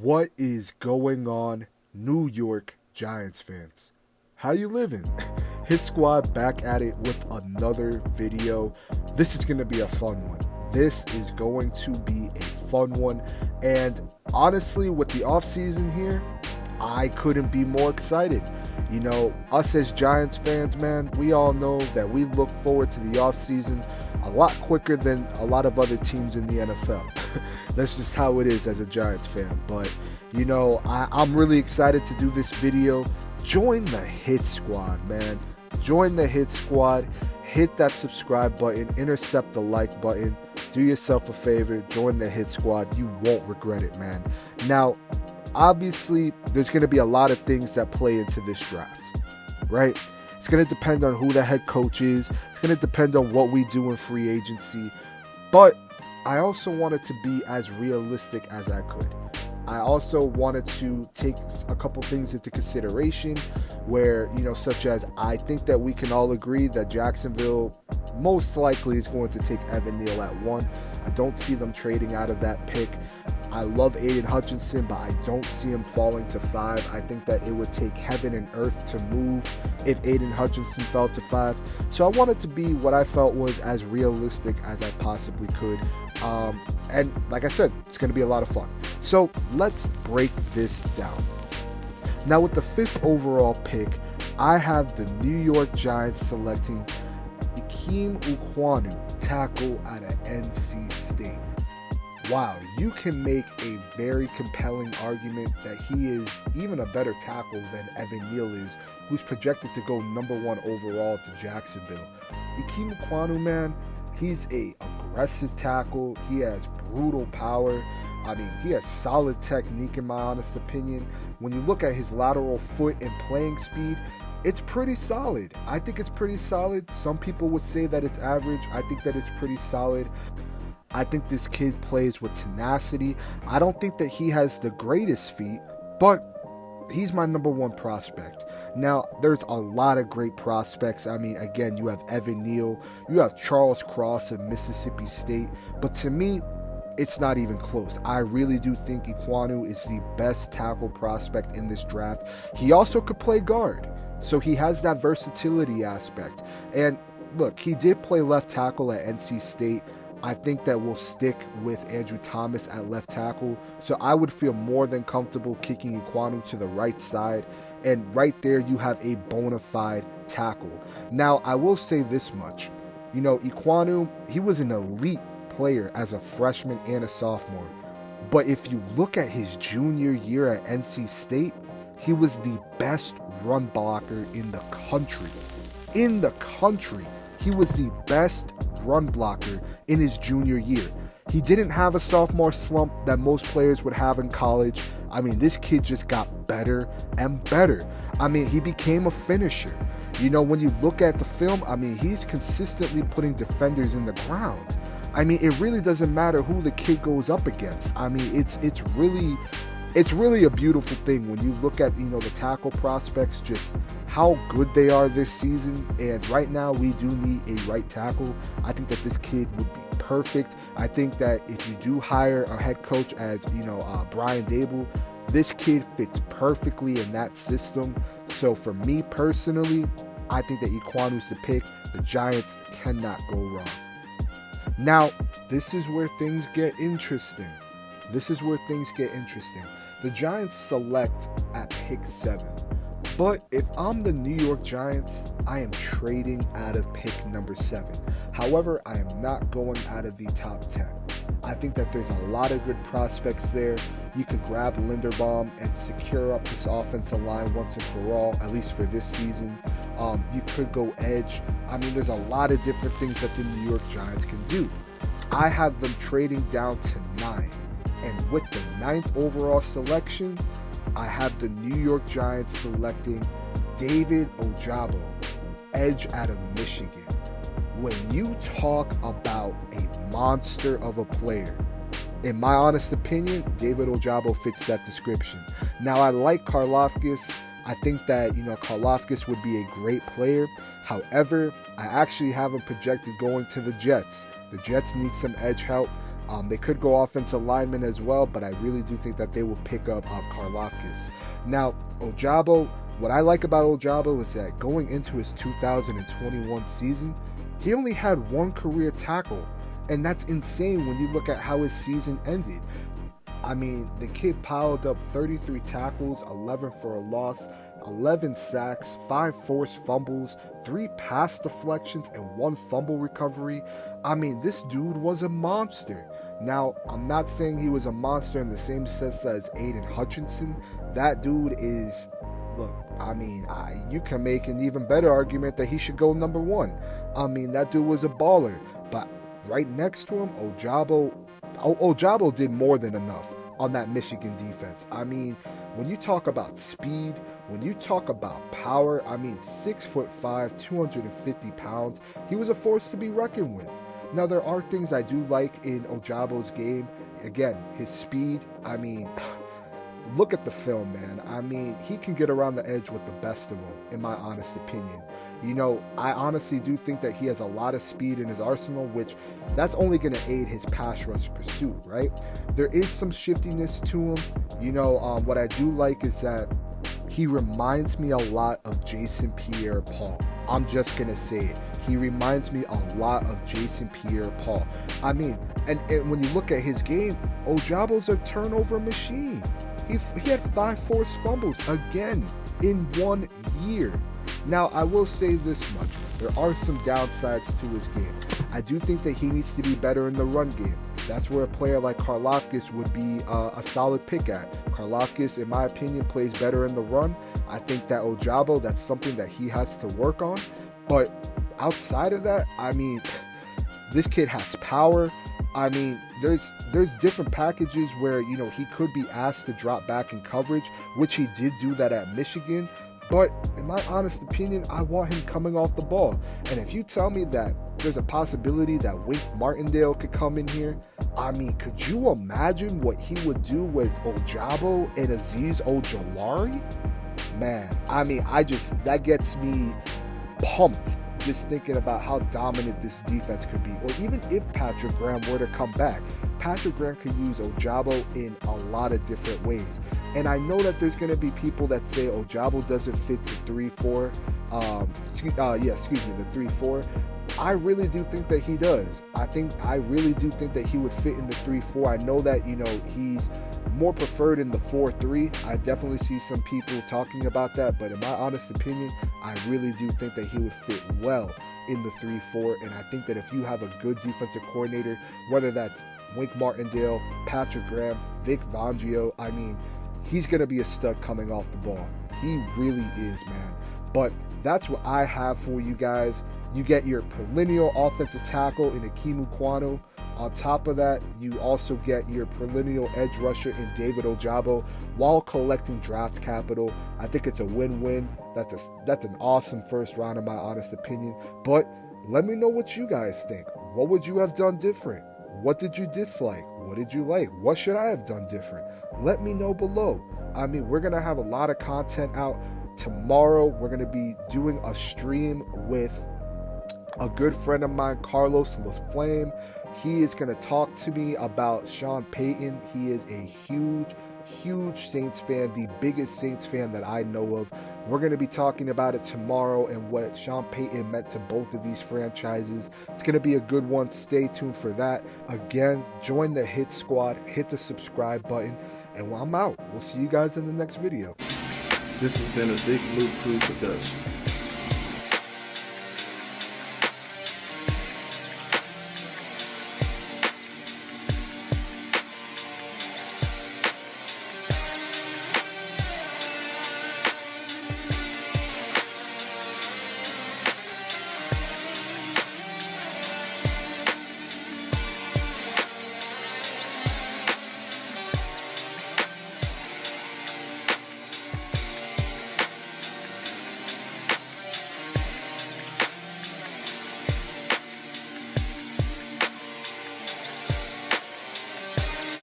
What is going on, New York Giants fans? How you living? Hit Squad back at it with another video. This is going to be a fun one. This is going to be a fun one. And honestly, with the offseason here, I couldn't be more excited. You know, us as Giants fans, man, we all know that we look forward to the offseason a lot quicker than a lot of other teams in the NFL. That's just how it is as a Giants fan. But, you know, I'm really excited to do this video. Join the Hit Squad, man. Join the Hit Squad. Hit that subscribe button. Intercept the like button. Do yourself a favor. Join the Hit Squad. You won't regret it, man. Now, obviously, there's going to be a lot of things that play into this draft, right? It's going to depend on who the head coach is. It's going to depend on what we do in free agency. But I also wanted to be as realistic as I could. I also wanted to take a couple things into consideration where, you know, such as I think that we can all agree that Jacksonville most likely is going to take Evan Neal at 1. I don't see them trading out of that pick. I love Aiden Hutchinson, but I don't see him falling to 5. I think that it would take heaven and earth to move if Aiden Hutchinson fell to 5. So I wanted to be what I felt was as realistic as I possibly could. And like I said, it's going to be a lot of fun. So let's break this down. Now with the 5th overall pick, I have the New York Giants selecting Ikem Ekwonu, tackle out of NC State. Wow, you can make a very compelling argument that he is even a better tackle than Evan Neal is, who's projected to go number 1 overall to Jacksonville. Ikem Ekwonu, man, he's a aggressive tackle. He has brutal power. I mean, he has solid technique in my honest opinion. When you look at his lateral foot and playing speed, it's pretty solid. I think it's pretty solid. Some people would say that it's average. I think that it's pretty solid. I think this kid plays with tenacity. I don't think that he has the greatest feet, but he's my number 1 prospect. Now, there's a lot of great prospects. I mean, again, you have Evan Neal, you have Charles Cross of Mississippi State, but to me, it's not even close. I really do think Ekwonu is the best tackle prospect in this draft. He also could play guard, so he has that versatility aspect. And look, he did play left tackle at NC State. I think that we'll stick with Andrew Thomas at left tackle. So I would feel more than comfortable kicking Ekwonu to the right side. And right there, you have a bona fide tackle. Now, I will say this much. You know, Ekwonu, he was an elite player as a freshman and a sophomore. But if you look at his junior year at NC State, he was the best run blocker in the country. In the country. He was the best run blocker in his junior year. He didn't have a sophomore slump that most players would have in college. I mean, this kid just got better and better. I mean, he became a finisher. You know, when you look at the film, I mean, he's consistently putting defenders in the ground. I mean, it really doesn't matter who the kid goes up against. I mean, it's really a beautiful thing when you look at, you know, the tackle prospects, just how good they are this season. And right now we do need a right tackle. I think that this kid would be perfect. I think that if you do hire a head coach as, you know, Brian Dable, this kid fits perfectly in that system. So for me personally, I think that Ekwonu's the pick. The Giants cannot go wrong. Now, this is where things get interesting. The Giants select at pick 7. But if I'm the New York Giants, I am trading out of pick number 7. However, I am not going out of the top 10. I think that there's a lot of good prospects there. You could grab Linderbaum and secure up this offensive line once and for all, at least for this season. You could go edge. I mean, there's a lot of different things that the New York Giants can do. I have them trading down to 9. And with the 9th overall selection, I have the New York Giants selecting David Ojabo, edge out of Michigan. When you talk about a monster of a player, in my honest opinion, David Ojabo fits that description. Now, I like Karlaftis. I think that, you know, Karlaftis would be a great player. However, I actually have him projected going to the Jets. The Jets need some edge help. They could go offensive lineman as well, but I really do think that they will pick up Karlaftis. Now, Ojabo, what I like about Ojabo is that going into his 2021 season, he only had one career tackle, and that's insane when you look at how his season ended. I mean, the kid piled up 33 tackles, 11 for a loss, 11 sacks, 5 forced fumbles, 3 pass deflections, and 1 fumble recovery. I mean, this dude was a monster. Now, I'm not saying he was a monster in the same sense as Aiden Hutchinson. That dude is, look, I mean, you can make an even better argument that he should go number 1. I mean, that dude was a baller. But right next to him, Ojabo did more than enough on that Michigan defense. I mean, when you talk about speed, when you talk about power, I mean, 6'5", 250 pounds, he was a force to be reckoned with. Now, there are things I do like in Ojabo's game. Again, his speed, I mean, look at the film, man. I mean, he can get around the edge with the best of them, in my honest opinion. You know, I honestly do think that he has a lot of speed in his arsenal, which that's only going to aid his pass rush pursuit, right? There is some shiftiness to him. You know, what I do like is that he reminds me a lot of Jason Pierre-Paul. I'm just going to say it. He reminds me a lot of Jason Pierre-Paul. I mean, and when you look at his game, Ojabo's a turnover machine. He had 5 forced fumbles again in 1 year. Now, I will say this much. There are some downsides to his game. I do think that he needs to be better in the run game. That's where a player like Karlaftis would be a solid pick at. Karlaftis, in my opinion, plays better in the run. I think that Ojabo, that's something that he has to work on. But outside of that, I mean, this kid has power. I mean, there's different packages where, you know, he could be asked to drop back in coverage, which he did do that at Michigan. But in my honest opinion, I want him coming off the ball. And if you tell me that there's a possibility that Wink Martindale could come in here, I mean, could you imagine what he would do with Ojabo and Azeez Ojulari? Man, I mean, that gets me pumped just thinking about how dominant this defense could be. Or even if Patrick Graham were to come back, Patrick Graham could use Ojabo in a lot of different ways. And I know that there's going to be people that say Ojabo doesn't fit the 3-4. The 3-4. I really do think that he does. I really do think that he would fit in the 3-4. I know that, you know, he's more preferred in the 4-3. I definitely see some people talking about that, but in my honest opinion, I really do think that he would fit well in the 3-4. And I think that if you have a good defensive coordinator, whether that's Wink Martindale, Patrick Graham, Vic Fangio, I mean, he's going to be a stud coming off the ball. He really is, man. But that's what I have for you guys. You get your perennial offensive tackle in Ikem Ekwonu. On top of that, you also get your perennial edge rusher in David Ojabo while collecting draft capital. I think it's a win-win. That's an awesome first round in my honest opinion. But let me know what you guys think. What would you have done different? What did you dislike? What did you like? What should I have done different? Let me know below. I mean, we're going to have a lot of content out. Tomorrow, we're going to be doing a stream with a good friend of mine, Carlos LaFlame. He is going to talk to me about Sean Payton. He is a huge Saints fan, the biggest Saints fan that I know of. We're going to be talking about it tomorrow and what Sean Payton meant to both of these franchises. It's going to be a good one. Stay tuned for that. Again, join the Hit Squad, hit the subscribe button, and I'm out. We'll see you guys in the next video. This has been a Big Blue Crew production.